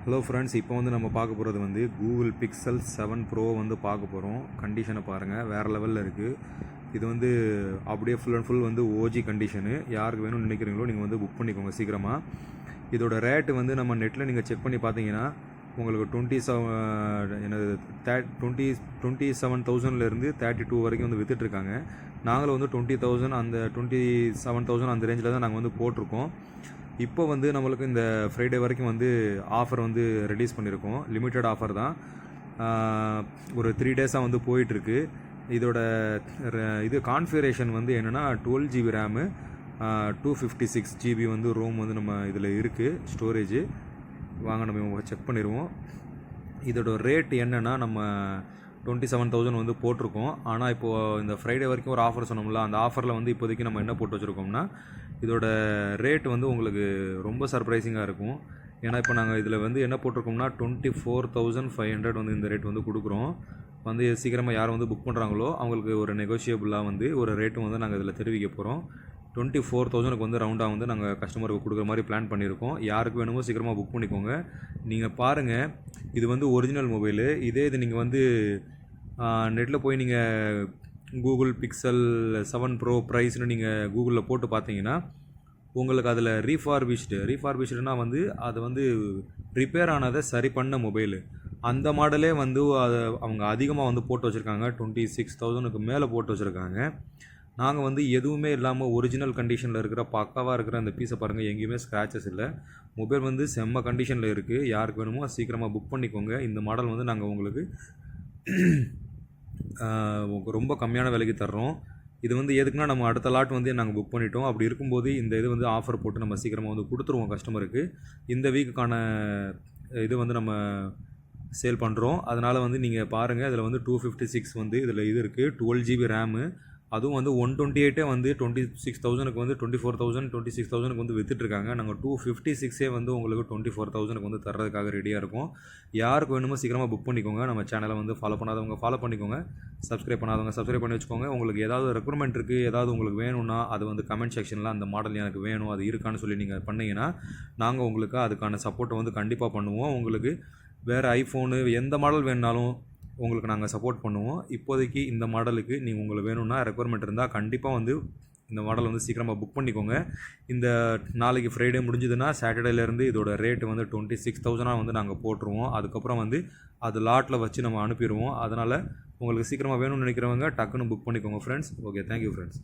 Hello friends, இப்போ வந்து நம்ம பார்க்க போகிறது வந்து கூகுள் பிக்சல் 7 ப்ரோ வந்து பார்க்க போகிறோம். கண்டிஷனை பாருங்கள், வேறு லெவலில் இருக்குது. இது வந்து அப்படியே ஃபுல் அண்ட் ஃபுல் வந்து ஓஜி கண்டிஷனு. யாருக்கு வேணும்னு நினைக்கிறீங்களோ நீங்கள் வந்து புக் பண்ணிக்கோங்க சீக்கிரமாக. இதோட ரேட்டு வந்து நம்ம நெட்டில் நீங்கள் செக் பண்ணி பார்த்தீங்கன்னா உங்களுக்கு 27,000லேருந்து 32 வரைக்கும் வந்து விற்றுட்ருக்காங்க. நாங்களும் வந்து 20,000 அந்த 27,000 அந்த ரேஞ்சில் தான் நாங்கள் வந்து போட்டிருக்கோம். இப்போ வந்து நம்மளுக்கு இந்த ஃப்ரைடே வரைக்கும் வந்து ஆஃபர் வந்து ரிலீஸ் பண்ணியிருக்கோம். லிமிட்டட் ஆஃபர் தான். ஒரு 3 டேஸாக வந்து போயிட்டுருக்கு. இதோட இது கான்ஃபிகரேஷன் வந்து என்னென்னா 12 GB ரேமு, 256 GB வந்து ரோம் வந்து நம்ம இதில் இருக்குது ஸ்டோரேஜு. வாங்க நம்ம செக் பண்ணிடுவோம். இதோட ரேட் என்னென்னா நம்ம 27,000 வந்து போட்டிருக்கோம். ஆனால் இப்போது இந்த ஃப்ரைடே வரைக்கும் ஒரு ஆஃபர் சொன்னோம்ல, அந்த ஆஃபரில் வந்து இப்போதைக்கு நம்ம என்ன போட்டு வச்சுருக்கோம்னா இதோட ரேட் வந்து உங்களுக்கு ரொம்ப சர்ப்ரைசிங்காக இருக்கும். ஏன்னா இப்போ நாங்கள் இதில் வந்து என்ன போட்டிருக்கோம்னா 24,500 வந்து இந்த ரேட் வந்து கொடுக்குறோம். வந்து சீக்கிரமாக யார் வந்து புக் பண்ணுறாங்களோ அவங்களுக்கு ஒரு நெகோஷியபிளாக வந்து ஒரு ரேட்டும் வந்து நாங்கள் இதில் தெரிவிக்க போகிறோம். 24,000க்கு வந்து ரவுண்டாக வந்து நாங்கள் கஸ்டமருக்கு கொடுக்குற மாதிரி பிளான் பண்ணியிருக்கோம். யாருக்கு வேணுமோ சீக்கிரமாக புக் பண்ணிக்கோங்க. நீங்கள் பாருங்கள், இது வந்து ஒரிஜினல் மொபைலு. இது நீங்கள் வந்து நெட்டில் போய் நீங்கள் கூகுள் பிக்சல் 7 ப்ரோ ப்ரைஸ்னு நீங்கள் கூகுளில் போட்டு பார்த்தீங்கன்னா உங்களுக்கு அதில் ரீஃபார்பிஷ்டுனா வந்து அது வந்து ரிப்பேர் ஆனதை சரி பண்ண மொபைலு. அந்த மாடலே வந்து அதை அவங்க அதிகமாக வந்து போட்டு வச்சுருக்காங்க. 26,000க்கு மேலே போட்டு வச்சுருக்காங்க. நாங்கள் வந்து எதுவுமே இல்லாமல் ஒரிஜினல் கண்டிஷனில் இருக்கிற பக்காவாக இருக்கிற அந்த பீஸை பாருங்கள், எங்கேயுமே ஸ்க்ராச்சஸ் இல்லை. மொபைல் வந்து செம்ம கண்டிஷனில் இருக்குது. யாருக்கு வேணுமோ சீக்கிரமாக புக் பண்ணிக்கோங்க. இந்த மாடல் வந்து நாங்கள் உங்களுக்கு ரொம்ப கம்மியான விலைக்கு தர்றோம். இது வந்து எதுக்குன்னா நம்ம அடுத்த லாட் வந்து நாங்கள் புக் பண்ணிட்டோம். அப்படி இருக்கும்போது இந்த இது வந்து ஆஃபர் போட்டு நம்ம சீக்கிரமாக வந்து கொடுத்துருவோம் கஸ்டமருக்கு. இந்த வீக்குக்கான இது வந்து நம்ம சேல் பண்ணுறோம். அதனால் வந்து நீங்கள் பாருங்கள், இதில் வந்து 256 வந்து இதில் இது இருக்குது, 12 GB ரேமு. அதுவும் வந்து 128 வந்து 26,000க்கு வந்து 24,000 26,000க்கு வந்து விற்றுட்ருக்காங்க. நாங்கள் 256 வந்து உங்களுக்கு 24,000க்கு வந்து தர்றதுக்காக ரெடியாக இருக்கும். யாருக்கு வேணுமோ சீக்கிரமாக புக் பண்ணிக்கோங்க. நம்ம சேனலை வந்து ஃபாலோ பண்ணாதவங்க ஃபாலோ பண்ணிக்கோங்க, சப்ஸ்கிரைப் பண்ணாதவங்க சப்ஸ்கிரைப் பண்ணி வச்சுக்கோங்க. உங்களுக்கு ஏதாவது ரெக்குவயர்மெண்ட் இருக்குது, ஏதாவது உங்களுக்கு வேணும்னா அது வந்து கமெண்ட் செக்ஷனில் அந்த மாடல் எனக்கு வேணும், அது இருக்கான்னு சொல்லி நீங்கள் பண்ணிங்கன்னா நாங்கள் உங்களுக்கு அதுக்கான சப்போர்ட்டை வந்து கண்டிப்பாக பண்ணுவோம். உங்களுக்கு வேறு ஐஃபோனு எந்த மாடல் வேணுனாலும் உங்களுக்கு நாங்கள் சப்போர்ட் பண்ணுவோம். இப்போதைக்கு இந்த மாடலுக்கு நீங்கள் உங்களுக்கு வேணும்னா ரெக்குவயர்மெண்ட் இருந்தால் கண்டிப்பாக வந்து இந்த மாடல் வந்து சீக்கிரமாக புக் பண்ணிக்கோங்க. இந்த நாளைக்கு ஃப்ரைடே முடிஞ்சதுன்னா சாட்டர்டேலேருந்து இதோட ரேட்டு வந்து 26,000 வந்து நாங்கள் போட்டுருவோம். அதுக்கப்புறம் வந்து அது லாட்டில் வச்சு நம்ம அனுப்பிடுவோம். அதனால் உங்களுக்கு சீக்கிரமாக வேணும்னு நினைக்கிறவங்க டக்குன்னு புக் பண்ணிக்கோங்க ஃப்ரெண்ட்ஸ். Okay, thank you friends.